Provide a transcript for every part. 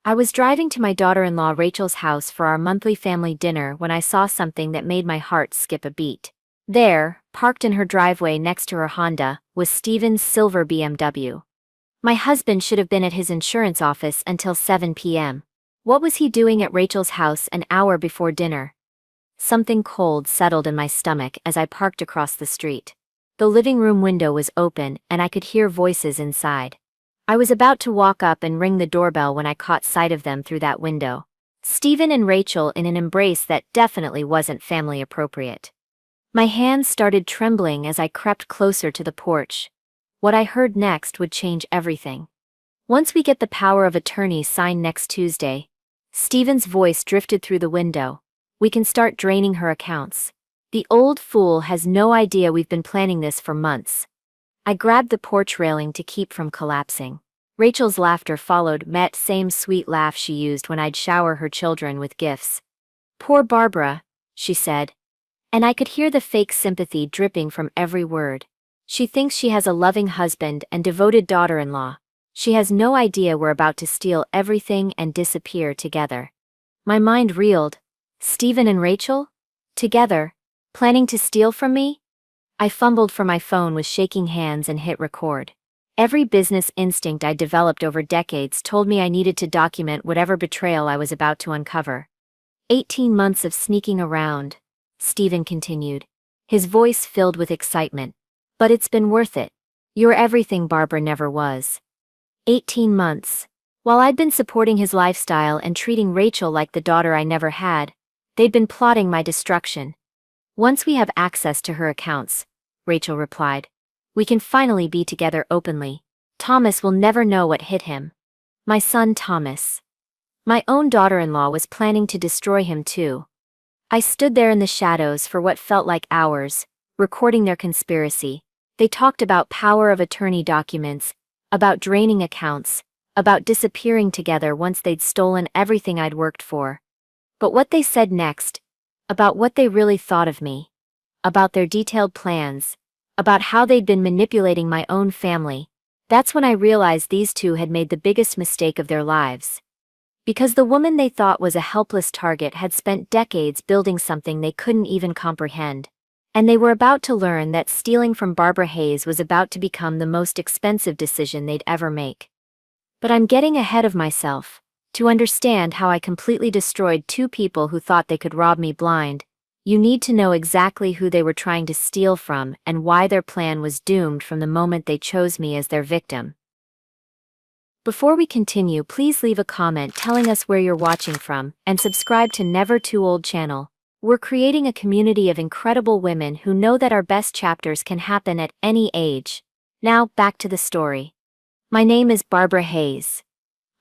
I was driving to my daughter-in-law Rachel's house for our monthly family dinner when I saw something that made my heart skip a beat. There, parked in her driveway next to her Honda, was Steven's silver BMW. My husband should have been at his insurance office until 7 p.m. What was he doing at Rachel's house an hour before dinner? Something cold settled in my stomach as I parked across the street. The living room window was open and I could hear voices inside. I was about to walk up and ring the doorbell when I caught sight of them through that window. Steven and Rachel in an embrace that definitely wasn't family appropriate. My hands started trembling as I crept closer to the porch. What I heard next would change everything. Once we get the power of attorney signed next Tuesday, Steven's voice drifted through the window. We can start draining her accounts. The old fool has no idea we've been planning this for months. I grabbed the porch railing to keep from collapsing. Rachel's laughter followed that same sweet laugh she used when I'd shower her children with gifts. "Poor Barbara," she said. And I could hear the fake sympathy dripping from every word. "She thinks she has a loving husband and devoted daughter-in-law. She has no idea we're about to steal everything and disappear together." My mind reeled. Steven and Rachel? Together? Planning to steal from me? I fumbled for my phone with shaking hands and hit record. Every business instinct I developed over decades told me I needed to document whatever betrayal I was about to uncover. 18 months of sneaking around, Steven continued, his voice filled with excitement. But it's been worth it. You're everything Barbara never was. 18 months. While I'd been supporting his lifestyle and treating Rachel like the daughter I never had, they'd been plotting my destruction. "Once we have access to her accounts," Rachel replied, "we can finally be together openly. Thomas will never know what hit him." My son Thomas. My own daughter-in-law was planning to destroy him too. I stood there in the shadows for what felt like hours, recording their conspiracy. They talked about power of attorney documents, about draining accounts, about disappearing together once they'd stolen everything I'd worked for. But what they said next, about what they really thought of me, about their detailed plans, about how they'd been manipulating my own family, that's when I realized these two had made the biggest mistake of their lives. Because the woman they thought was a helpless target had spent decades building something they couldn't even comprehend. And they were about to learn that stealing from Barbara Hayes was about to become the most expensive decision they'd ever make. But I'm getting ahead of myself. To understand how I completely destroyed two people who thought they could rob me blind, you need to know exactly who they were trying to steal from and why their plan was doomed from the moment they chose me as their victim. Before we continue, please leave a comment telling us where you're watching from and subscribe to Never Too Old channel. We're creating a community of incredible women who know that our best chapters can happen at any age. Now, back to the story. My name is Barbara Hayes.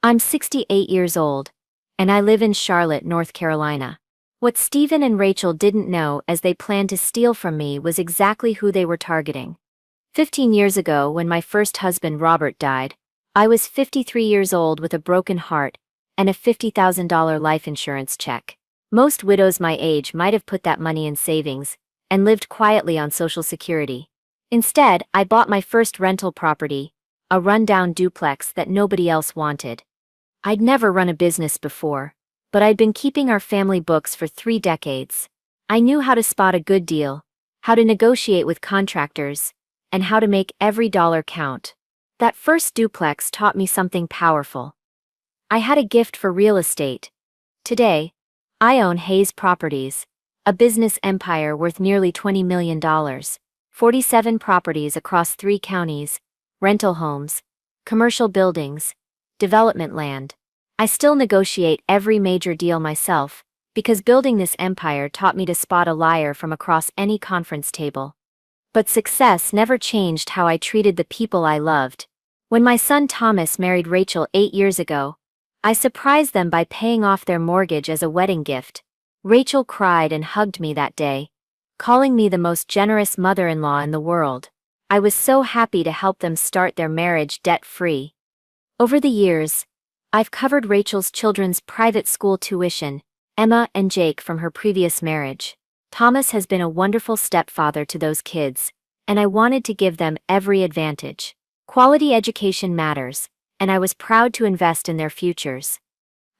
I'm 68 years old, and I live in Charlotte, North Carolina. What Steven and Rachel didn't know as they planned to steal from me was exactly who they were targeting. 15 years ago, when my first husband Robert died, I was 53 years old with a broken heart and a $50,000 life insurance check. Most widows my age might have put that money in savings and lived quietly on Social Security. Instead, I bought my first rental property, a rundown duplex that nobody else wanted. I'd never run a business before, but I'd been keeping our family books for 3 decades. I knew how to spot a good deal, how to negotiate with contractors, and how to make every dollar count. That first duplex taught me something powerful. I had a gift for real estate. Today, I own Hayes Properties, a business empire worth nearly $20 million, 47 properties across 3 counties, rental homes, commercial buildings, development land. I still negotiate every major deal myself, because building this empire taught me to spot a liar from across any conference table. But success never changed how I treated the people I loved. When my son Thomas married Rachel 8 years ago, I surprised them by paying off their mortgage as a wedding gift. Rachel cried and hugged me that day, calling me the most generous mother-in-law in the world. I was so happy to help them start their marriage debt-free. Over the years, I've covered Rachel's children's private school tuition, Emma and Jake from her previous marriage. Thomas has been a wonderful stepfather to those kids, and I wanted to give them every advantage. Quality education matters, and I was proud to invest in their futures.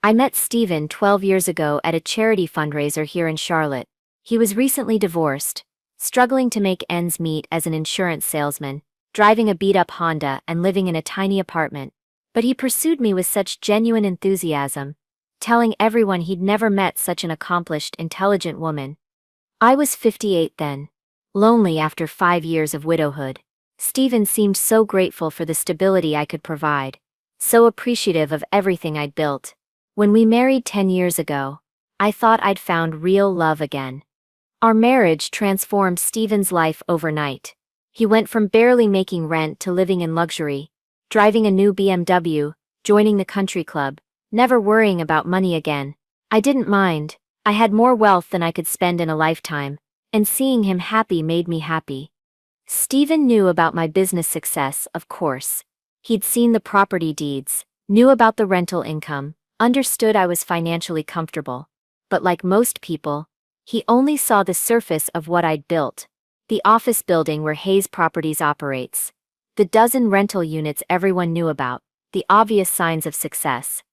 I met Steven 12 years ago at a charity fundraiser here in Charlotte. He was recently divorced, struggling to make ends meet as an insurance salesman, driving a beat-up Honda and living in a tiny apartment. But he pursued me with such genuine enthusiasm, telling everyone he'd never met such an accomplished, intelligent woman. I was 58 then, lonely after 5 years of widowhood. Steven seemed so grateful for the stability I could provide, so appreciative of everything I'd built. When we married 10 years ago, I thought I'd found real love again. Our marriage transformed Steven's life overnight. He went from barely making rent to living in luxury, driving a new BMW, joining the country club, never worrying about money again. I didn't mind. I had more wealth than I could spend in a lifetime, and seeing him happy made me happy. Steven knew about my business success, of course. He'd seen the property deeds, knew about the rental income, understood I was financially comfortable. But like most people, he only saw the surface of what I'd built. The office building where Hayes Properties operates. The dozen rental units everyone knew about. The obvious signs of success.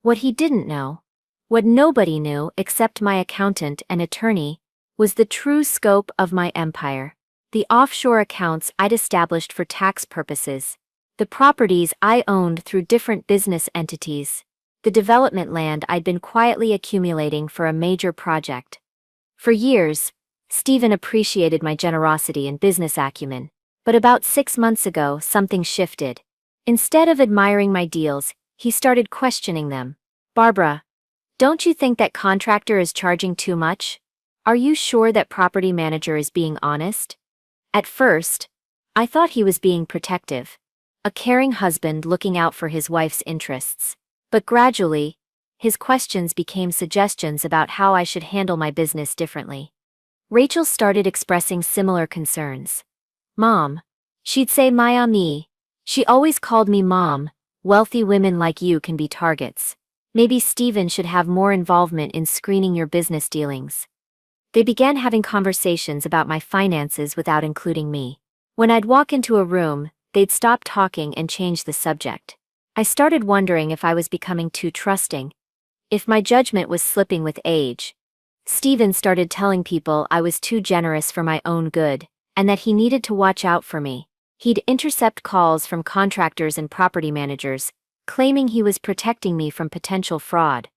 What he didn't know, what nobody knew except my accountant and attorney, was the true scope of my empire. The offshore accounts I'd established for tax purposes. The properties I owned through different business entities. The development land I'd been quietly accumulating for a major project. For years, Steven appreciated my generosity and business acumen. But about 6 months ago, something shifted. Instead of admiring my deals, he started questioning them. "Barbara, don't you think that contractor is charging too much? Are you sure that property manager is being honest?" At first, I thought he was being protective. A caring husband looking out for his wife's interests. But gradually, his questions became suggestions about how I should handle my business differently. Rachel started expressing similar concerns. "Mom," she'd say, "my ami." She always called me Mom. "Wealthy women like you can be targets. Maybe Steven should have more involvement in screening your business dealings." They began having conversations about my finances without including me. When I'd walk into a room, they'd stop talking and change the subject. I started wondering if I was becoming too trusting, if my judgment was slipping with age. Steven started telling people I was too generous for my own good, and that he needed to watch out for me. He'd intercept calls from contractors and property managers, claiming he was protecting me from potential fraud.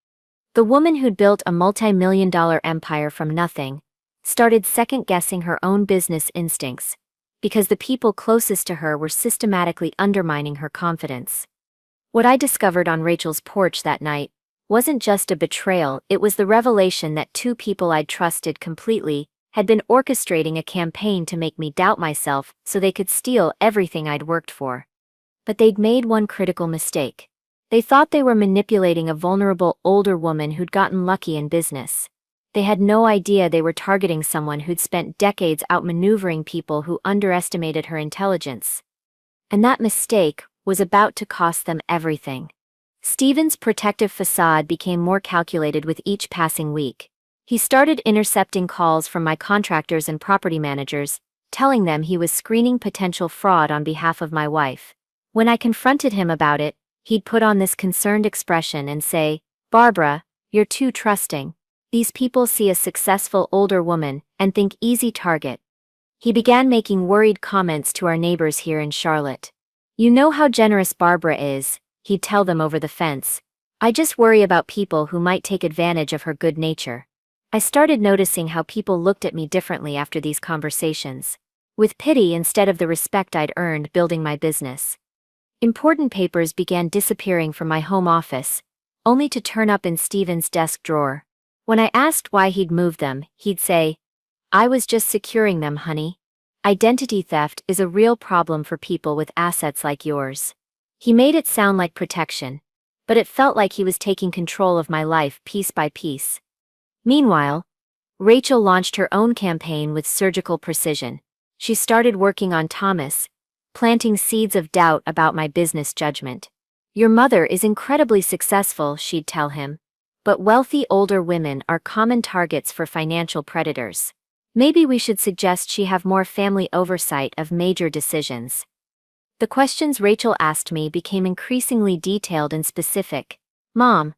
The woman who'd built a multi-million-dollar empire from nothing started second-guessing her own business instincts, because the people closest to her were systematically undermining her confidence. What I discovered on Rachel's porch that night wasn't just a betrayal, it was the revelation that two people I'd trusted completely had been orchestrating a campaign to make me doubt myself so they could steal everything I'd worked for. But they'd made one critical mistake. They thought they were manipulating a vulnerable older woman who'd gotten lucky in business. They had no idea they were targeting someone who'd spent decades outmaneuvering people who underestimated her intelligence. And that mistake was about to cost them everything. Steven's protective facade became more calculated with each passing week. He started intercepting calls from my contractors and property managers, telling them he was screening potential fraud on behalf of my wife. When I confronted him about it, he'd put on this concerned expression and say, "Barbara, you're too trusting. These people see a successful older woman and think easy target." He began making worried comments to our neighbors here in Charlotte. "You know how generous Barbara is," he'd tell them over the fence. "I just worry about people who might take advantage of her good nature." I started noticing how people looked at me differently after these conversations, with pity instead of the respect I'd earned building my business. Important papers began disappearing from my home office, only to turn up in Steven's desk drawer. When I asked why he'd moved them, he'd say, "I was just securing them, honey. Identity theft is a real problem for people with assets like yours." He made it sound like protection, but it felt like he was taking control of my life piece by piece. Meanwhile, Rachel launched her own campaign with surgical precision. She started working on Thomas, planting seeds of doubt about my business judgment. "Your mother is incredibly successful," she'd tell him, "but wealthy older women are common targets for financial predators. Maybe we should suggest she have more family oversight of major decisions." The questions Rachel asked me became increasingly detailed and specific. "Mom,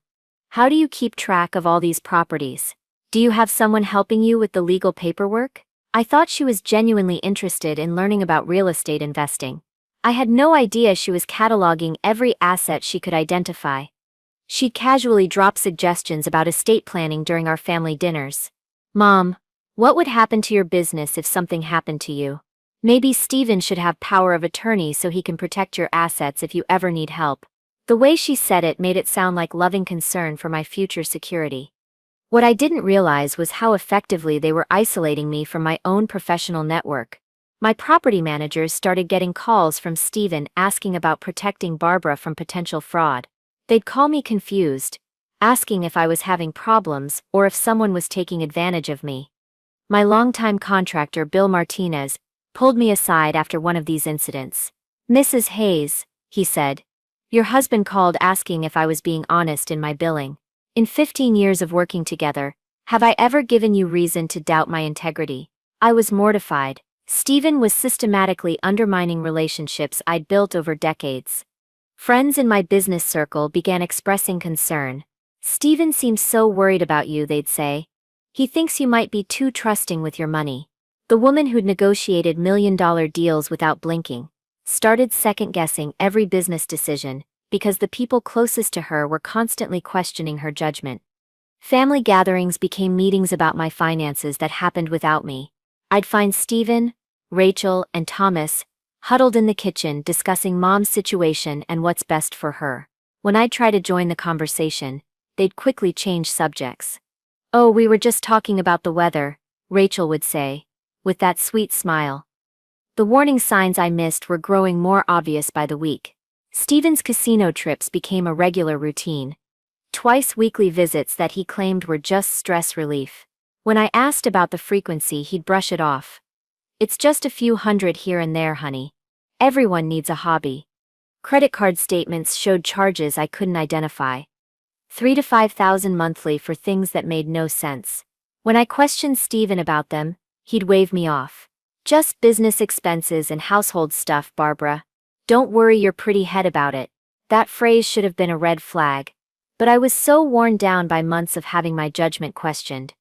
How do you keep track of all these properties? Do you have someone helping you with the legal paperwork? I thought she was genuinely interested in learning about real estate investing. I had no idea she was cataloging every asset she could identify. She'd casually drop suggestions about estate planning during our family dinners. Mom, what would happen to your business if something happened to you? Maybe Steven should have power of attorney so he can protect your assets if you ever need help. The way she said it made it sound like loving concern for my future security. What I didn't realize was how effectively they were isolating me from my own professional network. My property managers started getting calls from Steven asking about protecting Barbara from potential fraud. They'd call me confused, asking if I was having problems or if someone was taking advantage of me. My longtime contractor, Bill Martinez, pulled me aside after one of these incidents. "Mrs. Hayes," he said, "your husband called asking if I was being honest in my billing. In 15 years of working together, have I ever given you reason to doubt my integrity?" I was mortified. Steven was systematically undermining relationships I'd built over decades. Friends in my business circle began expressing concern. "Steven seems so worried about you," they'd say. "He thinks you might be too trusting with your money." The woman who'd negotiated million-dollar deals without blinking started second-guessing every business decision because the people closest to her were constantly questioning her judgment. Family gatherings became meetings about my finances that happened without me. I'd find Steven, Rachel, and Thomas huddled in the kitchen discussing Mom's situation and what's best for her. When I'd try to join the conversation, they'd quickly change subjects. "Oh, we were just talking about the weather," Rachel would say, with that sweet smile. The warning signs I missed were growing more obvious by the week. Steven's casino trips became a regular routine. Twice-weekly visits that he claimed were just stress relief. When I asked about the frequency, he'd brush it off. "It's just a few hundred here and there, honey. Everyone needs a hobby." Credit card statements showed charges I couldn't identify. 3,000 to 5,000 monthly for things that made no sense. When I questioned Steven about them, he'd wave me off. "Just business expenses and household stuff, Barbara. Don't worry your pretty head about it." That phrase should have been a red flag. But I was so worn down by months of having my judgment questioned.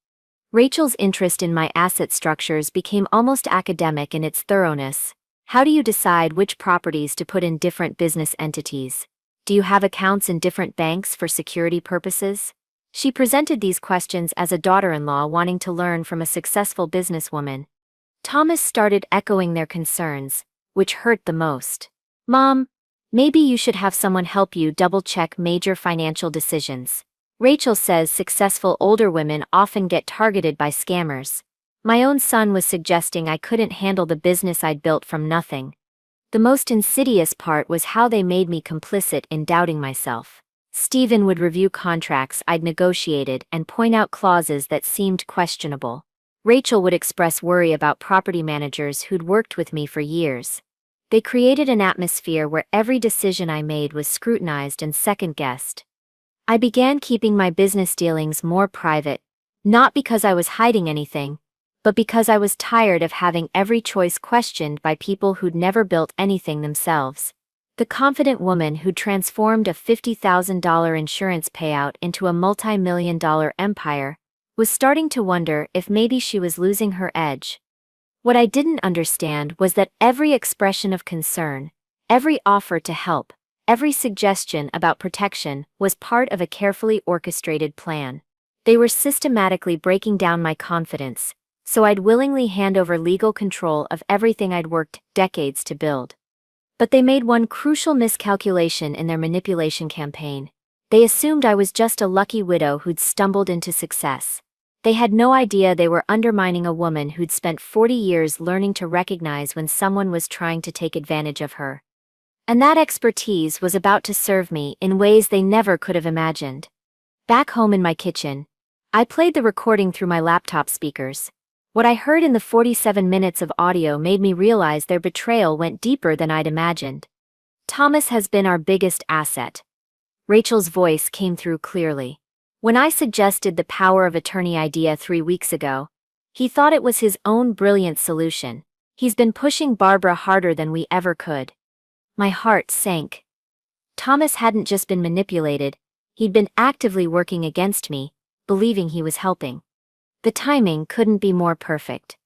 Rachel's interest in my asset structures became almost academic in its thoroughness. "How do you decide which properties to put in different business entities? Do you have accounts in different banks for security purposes?" She presented these questions as a daughter-in-law wanting to learn from a successful businesswoman. Thomas started echoing their concerns, which hurt the most. "Mom, maybe you should have someone help you double-check major financial decisions. Rachel says successful older women often get targeted by scammers." My own son was suggesting I couldn't handle the business I'd built from nothing. The most insidious part was how they made me complicit in doubting myself. Steven would review contracts I'd negotiated and point out clauses that seemed questionable. Rachel would express worry about property managers who'd worked with me for years. They created an atmosphere where every decision I made was scrutinized and second-guessed. I began keeping my business dealings more private, not because I was hiding anything, but because I was tired of having every choice questioned by people who'd never built anything themselves. The confident woman who transformed a $50,000 insurance payout into a multi-million-dollar empire was starting to wonder if maybe she was losing her edge. What I didn't understand was that every expression of concern, every offer to help, every suggestion about protection was part of a carefully orchestrated plan. They were systematically breaking down my confidence, so I'd willingly hand over legal control of everything I'd worked decades to build. But they made one crucial miscalculation in their manipulation campaign. They assumed I was just a lucky widow who'd stumbled into success. They had no idea they were undermining a woman who'd spent 40 years learning to recognize when someone was trying to take advantage of her. And that expertise was about to serve me in ways they never could have imagined. Back home in my kitchen, I played the recording through my laptop speakers. What I heard in the 47 minutes of audio made me realize their betrayal went deeper than I'd imagined. "Thomas has been our biggest asset." Rachel's voice came through clearly. "When I suggested the power of attorney idea 3 weeks ago, he thought it was his own brilliant solution. He's been pushing Barbara harder than we ever could." My heart sank. Thomas hadn't just been manipulated, He'd been actively working against me, believing he was helping. The timing couldn't be more perfect.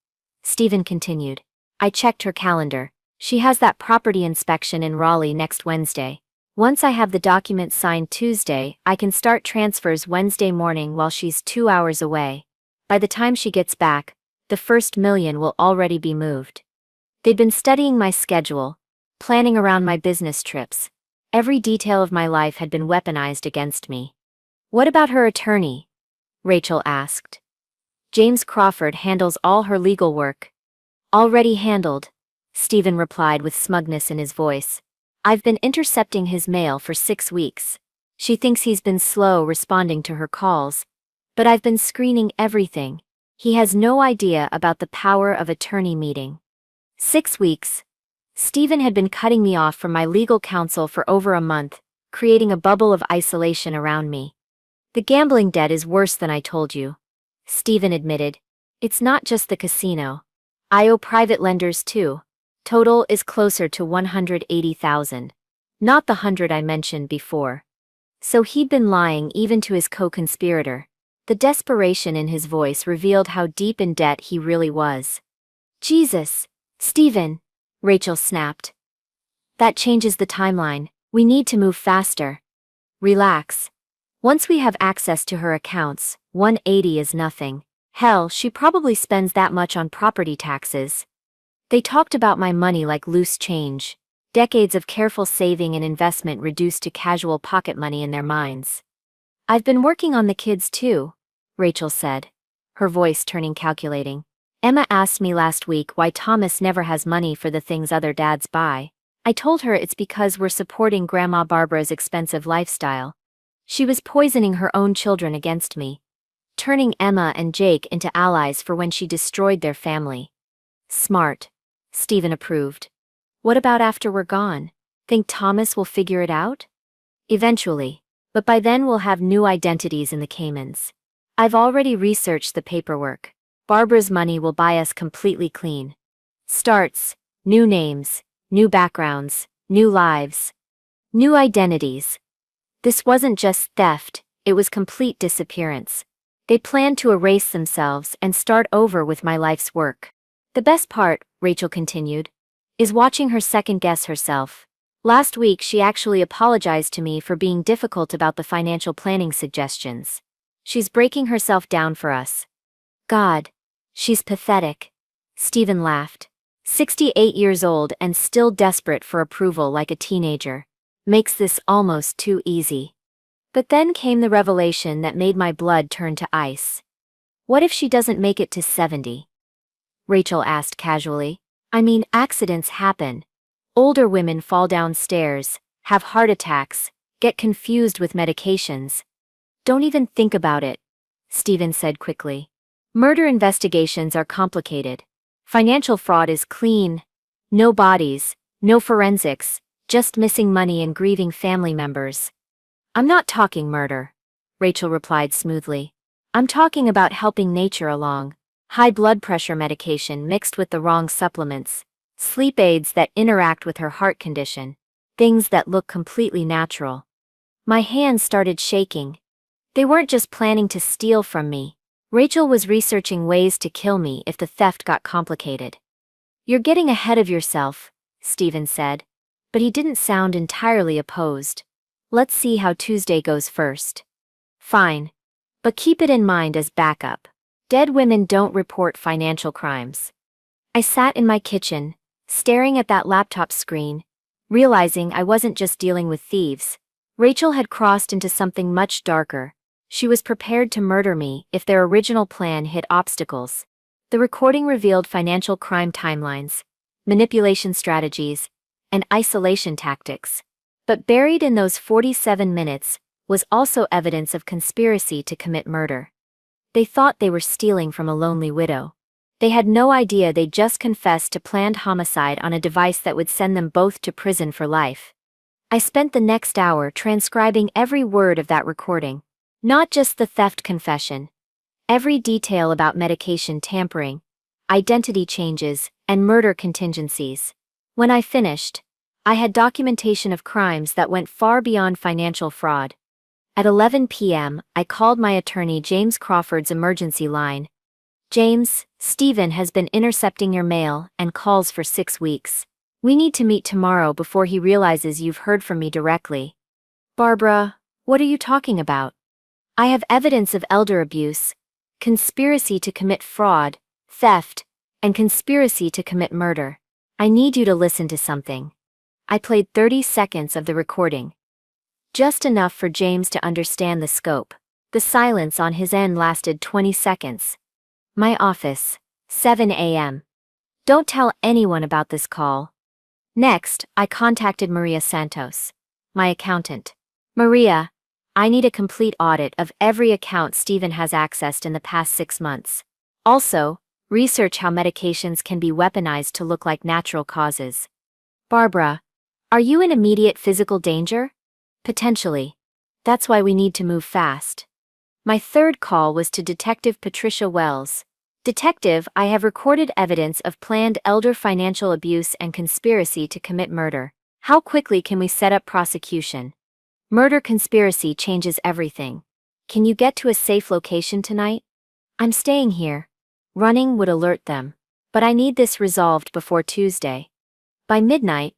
Stephen continued. I checked her calendar. She has that property inspection in Raleigh next Wednesday. Once I have the documents signed Tuesday, I can start transfers Wednesday morning while she's 2 hours away. By the time she gets back, the first $1 million will already be moved. They'd been studying my schedule, planning around my business trips. Every detail of my life had been weaponized against me. What about her attorney? Rachel asked. James Crawford handles all her legal work. Already handled, Stephen replied with smugness in his voice. I've been intercepting his mail for 6 weeks. She thinks he's been slow responding to her calls, but I've been screening everything. He has no idea about the power of attorney meeting. 6 weeks. Stephen had been cutting me off from my legal counsel for over a month, creating a bubble of isolation around me. The gambling debt is worse than I told you, Stephen admitted. It's not just the casino. I owe private lenders too. Total is closer to $180,000. Not the 100 I mentioned before. So he'd been lying even to his co-conspirator. The desperation in his voice revealed how deep in debt he really was. Jesus, Stephen, Rachel snapped. That changes the timeline. We need to move faster. Relax. Once we have access to her accounts, 180 is nothing. Hell, she probably spends that much on property taxes. They talked about my money like loose change. Decades of careful saving and investment reduced to casual pocket money in their minds. I've been working on the kids too, Rachel said, her voice turning calculating. Emma asked me last week why Thomas never has money for the things other dads buy. I told her it's because we're supporting Grandma Barbara's expensive lifestyle. She was poisoning her own children against me, turning Emma and Jake into allies for when she destroyed their family. Smart, Stephen approved. What about after we're gone? Think Thomas will figure it out? Eventually, but by then we'll have new identities in the Caymans. I've already researched the paperwork. Barbara's money will buy us completely clean. Starts, new names, new backgrounds, new lives, new identities. This wasn't just theft, it was complete disappearance. They planned to erase themselves and start over with my life's work. The best part, Rachel continued, is watching her second-guess herself. Last week she actually apologized to me for being difficult about the financial planning suggestions. She's breaking herself down for us. God, she's pathetic. Stephen laughed. 68 years old and still desperate for approval like a teenager. Makes this almost too easy. But then came the revelation that made my blood turn to ice. What if she doesn't make it to 70? Rachel asked casually. I mean, accidents happen. Older women fall down stairs, have heart attacks, get confused with medications. Don't even think about it, Stephen said quickly. Murder investigations are complicated. Financial fraud is clean. No bodies, no forensics, just missing money and grieving family members. I'm not talking murder, Rachel replied smoothly. I'm talking about helping nature along. High blood pressure medication mixed with the wrong supplements. Sleep aids that interact with her heart condition. Things that look completely natural. My hands started shaking. They weren't just planning to steal from me. Rachel was researching ways to kill me if the theft got complicated. You're getting ahead of yourself, Stephen said. But he didn't sound entirely opposed. Let's see how Tuesday goes first. Fine. But keep it in mind as backup. Dead women don't report financial crimes. I sat in my kitchen, staring at that laptop screen, realizing I wasn't just dealing with thieves. Rachel had crossed into something much darker. She was prepared to murder me if their original plan hit obstacles. The recording revealed financial crime timelines, manipulation strategies, and isolation tactics. But buried in those 47 minutes was also evidence of conspiracy to commit murder. They thought they were stealing from a lonely widow. They had no idea they'd just confessed to planned homicide on a device that would send them both to prison for life. I spent the next hour transcribing every word of that recording. Not just the theft confession. Every detail about medication tampering, identity changes, and murder contingencies. When I finished, I had documentation of crimes that went far beyond financial fraud. At 11 p.m., I called my attorney James Crawford's emergency line. James, Stephen has been intercepting your mail and calls for 6 weeks. We need to meet tomorrow before he realizes you've heard from me directly. Barbara, what are you talking about? I have evidence of elder abuse, conspiracy to commit fraud, theft, and conspiracy to commit murder. I need you to listen to something. I played 30 seconds of the recording. Just enough for James to understand the scope. The silence on his end lasted 20 seconds. My office, 7 a.m. Don't tell anyone about this call. Next, I contacted Maria Santos, my accountant. Maria, I need a complete audit of every account Stephen has accessed in the past 6 months. Also, research how medications can be weaponized to look like natural causes. Barbara, are you in immediate physical danger? Potentially. That's why we need to move fast. My third call was to Detective Patricia Wells. Detective, I have recorded evidence of planned elder financial abuse and conspiracy to commit murder. How quickly can we set up prosecution? Murder conspiracy changes everything. Can you get to a safe location tonight? I'm staying here. Running would alert them. But I need this resolved before Tuesday. By midnight,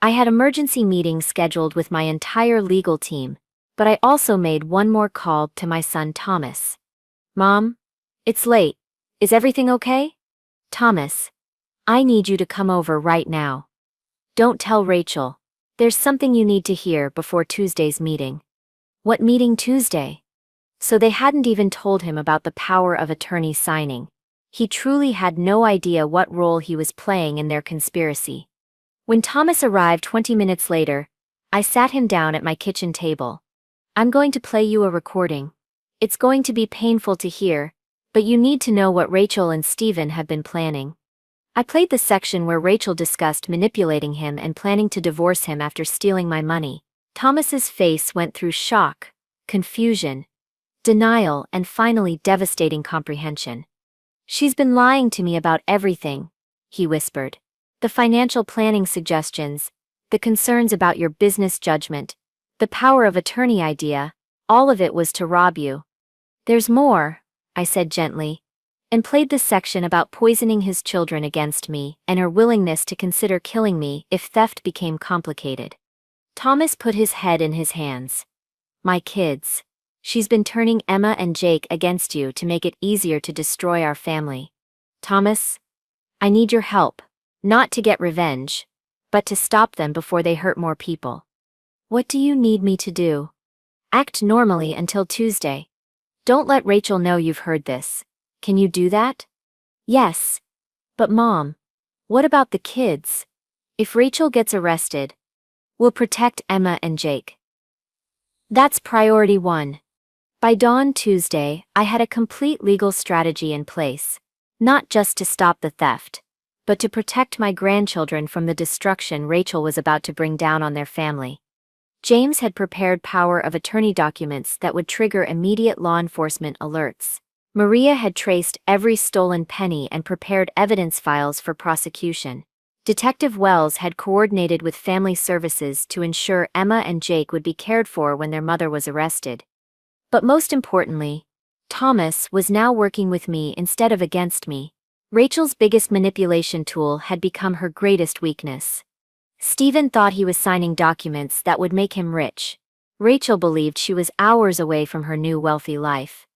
I had emergency meetings scheduled with my entire legal team, but I also made one more call to my son Thomas. Mom? It's late. Is everything okay? Thomas, I need you to come over right now. Don't tell Rachel. There's something you need to hear before Tuesday's meeting. What meeting Tuesday? So they hadn't even told him about the power of attorney signing. He truly had no idea what role he was playing in their conspiracy. When Thomas arrived 20 minutes later, I sat him down at my kitchen table. I'm going to play you a recording. It's going to be painful to hear, but you need to know what Rachel and Stephen have been planning. I played the section where Rachel discussed manipulating him and planning to divorce him after stealing my money. Thomas's face went through shock, confusion, denial, and finally devastating comprehension. She's been lying to me about everything, he whispered. The financial planning suggestions, the concerns about your business judgment, the power of attorney idea, all of it was to rob you. There's more, I said gently, and played the section about poisoning his children against me and her willingness to consider killing me if theft became complicated. Thomas put his head in his hands. My kids. She's been turning Emma and Jake against you to make it easier to destroy our family. Thomas, I need your help, not to get revenge, but to stop them before they hurt more people. What do you need me to do? Act normally until Tuesday. Don't let Rachel know you've heard this. Can you do that? Yes. But Mom, what about the kids? If Rachel gets arrested, we'll protect Emma and Jake. That's priority 1. By dawn Tuesday, I had a complete legal strategy in place, not just to stop the theft, but to protect my grandchildren from the destruction Rachel was about to bring down on their family. James had prepared power of attorney documents that would trigger immediate law enforcement alerts. Maria had traced every stolen penny and prepared evidence files for prosecution. Detective Wells had coordinated with family services to ensure Emma and Jake would be cared for when their mother was arrested. But most importantly, Thomas was now working with me instead of against me. Rachel's biggest manipulation tool had become her greatest weakness. Stephen thought he was signing documents that would make him rich. Rachel believed she was hours away from her new wealthy life.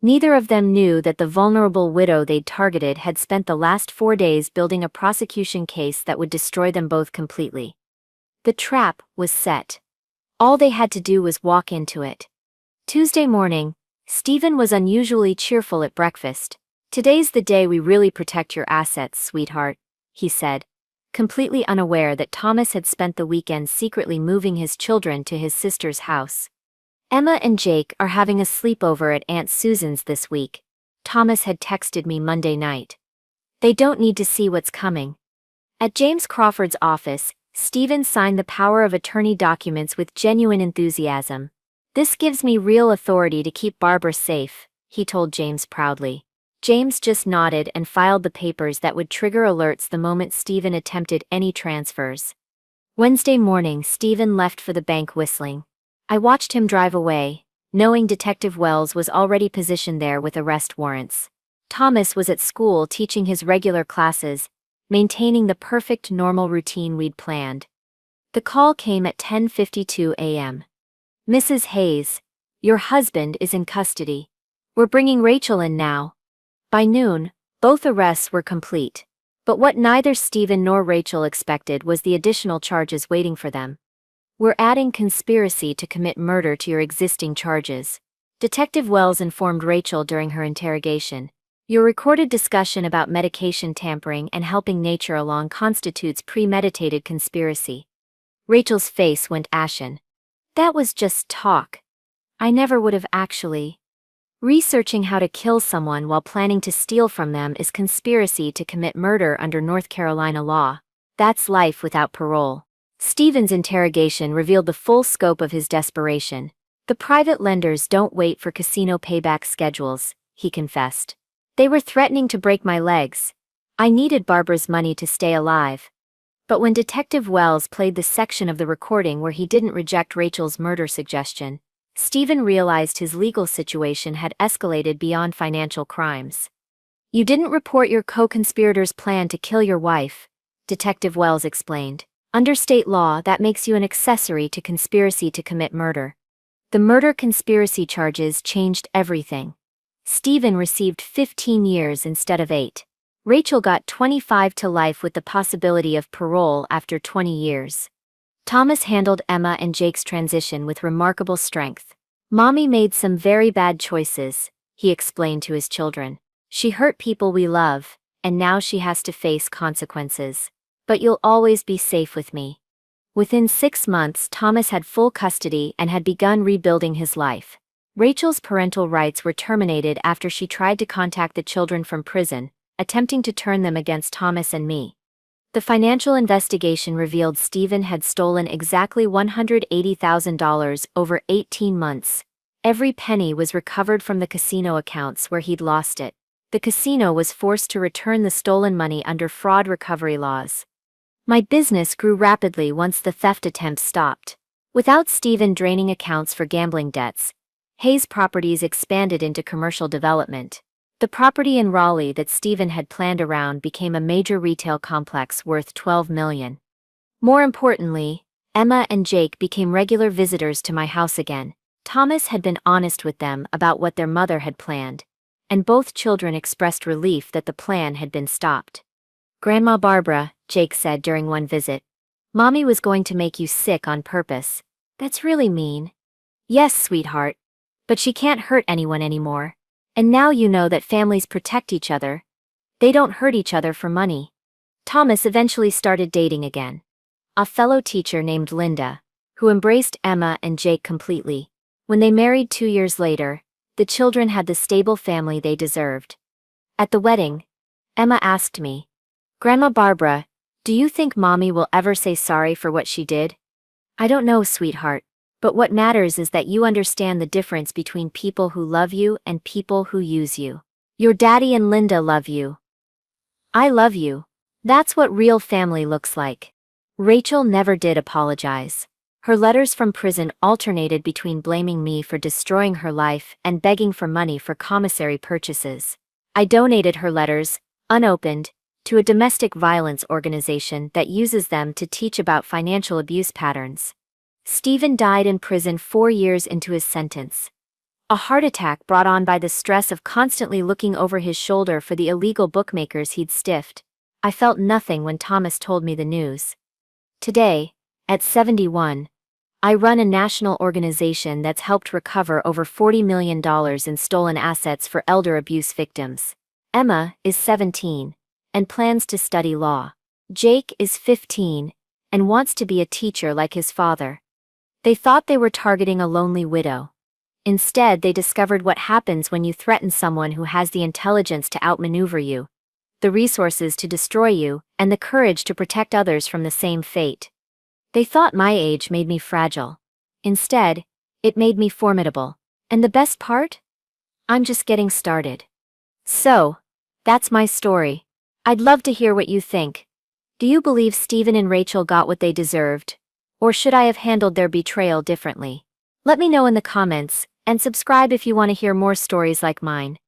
Neither of them knew that the vulnerable widow they'd targeted had spent the last 4 days building a prosecution case that would destroy them both completely. The trap was set. All they had to do was walk into it. Tuesday morning, Stephen was unusually cheerful at breakfast. Today's the day we really protect your assets, sweetheart, he said, completely unaware that Thomas had spent the weekend secretly moving his children to his sister's house. Emma and Jake are having a sleepover at Aunt Susan's this week, Thomas had texted me Monday night. They don't need to see what's coming. At James Crawford's office, Stephen signed the power of attorney documents with genuine enthusiasm. This gives me real authority to keep Barbara safe, he told James proudly. James just nodded and filed the papers that would trigger alerts the moment Stephen attempted any transfers. Wednesday morning, Stephen left for the bank whistling. I watched him drive away, knowing Detective Wells was already positioned there with arrest warrants. Thomas was at school teaching his regular classes, maintaining the perfect normal routine we'd planned. The call came at 10:52 a.m. "Mrs. Hayes, your husband is in custody. We're bringing Rachel in now." By noon, both arrests were complete. But what neither Stephen nor Rachel expected was the additional charges waiting for them. "We're adding conspiracy to commit murder to your existing charges," Detective Wells informed Rachel during her interrogation. "Your recorded discussion about medication tampering and helping nature along constitutes premeditated conspiracy." Rachel's face went ashen. "That was just talk. I never would have actually." Researching how to kill someone while planning to steal from them is conspiracy to commit murder under North Carolina law. That's life without parole. Stephen's interrogation revealed the full scope of his desperation. "The private lenders don't wait for casino payback schedules," he confessed. "They were threatening to break my legs. I needed Barbara's money to stay alive." But when Detective Wells played the section of the recording where he didn't reject Rachel's murder suggestion, Stephen realized his legal situation had escalated beyond financial crimes. "You didn't report your co-conspirator's plan to kill your wife," Detective Wells explained. "Under state law, that makes you an accessory to conspiracy to commit murder." The murder conspiracy charges changed everything. Stephen received 15 years instead of 8. Rachel got 25 to life with the possibility of parole after 20 years. Thomas handled Emma and Jake's transition with remarkable strength. "Mommy made some very bad choices," he explained to his children. "She hurt people we love, and now she has to face consequences. But you'll always be safe with me." Within 6 months, Thomas had full custody and had begun rebuilding his life. Rachel's parental rights were terminated after she tried to contact the children from prison, attempting to turn them against Thomas and me. The financial investigation revealed Stephen had stolen exactly $180,000 over 18 months. Every penny was recovered from the casino accounts where he'd lost it. The casino was forced to return the stolen money under fraud recovery laws. My business grew rapidly once the theft attempts stopped. Without Stephen draining accounts for gambling debts, Hayes Properties expanded into commercial development. The property in Raleigh that Stephen had planned around became a major retail complex worth $12 million. More importantly, Emma and Jake became regular visitors to my house again. Thomas had been honest with them about what their mother had planned, and both children expressed relief that the plan had been stopped. "Grandma Barbara," Jake said during one visit, "Mommy was going to make you sick on purpose." "That's really mean." "Yes, sweetheart. But she can't hurt anyone anymore. And now you know that families protect each other. They don't hurt each other for money." Thomas eventually started dating again. A fellow teacher named Linda, who embraced Emma and Jake completely. When they married 2 years later, the children had the stable family they deserved. At the wedding, Emma asked me, "Grandma Barbara, do you think Mommy will ever say sorry for what she did?" "I don't know, sweetheart. But what matters is that you understand the difference between people who love you and people who use you. Your daddy and Linda love you. I love you. That's what real family looks like." Rachel never did apologize. Her letters from prison alternated between blaming me for destroying her life and begging for money for commissary purchases. I donated her letters, unopened, to a domestic violence organization that uses them to teach about financial abuse patterns. Stephen died in prison 4 years into his sentence. A heart attack brought on by the stress of constantly looking over his shoulder for the illegal bookmakers he'd stiffed. I felt nothing when Thomas told me the news. Today, at 71, I run a national organization that's helped recover over $40 million in stolen assets for elder abuse victims. Emma is 17 and plans to study law. Jake is 15 and wants to be a teacher like his father. They thought they were targeting a lonely widow. Instead, they discovered what happens when you threaten someone who has the intelligence to outmaneuver you, the resources to destroy you, and the courage to protect others from the same fate. They thought my age made me fragile. Instead, it made me formidable. And the best part? I'm just getting started. So, that's my story. I'd love to hear what you think. Do you believe Stephen and Rachel got what they deserved? Or should I have handled their betrayal differently? Let me know in the comments, And subscribe if you want to hear more stories like mine.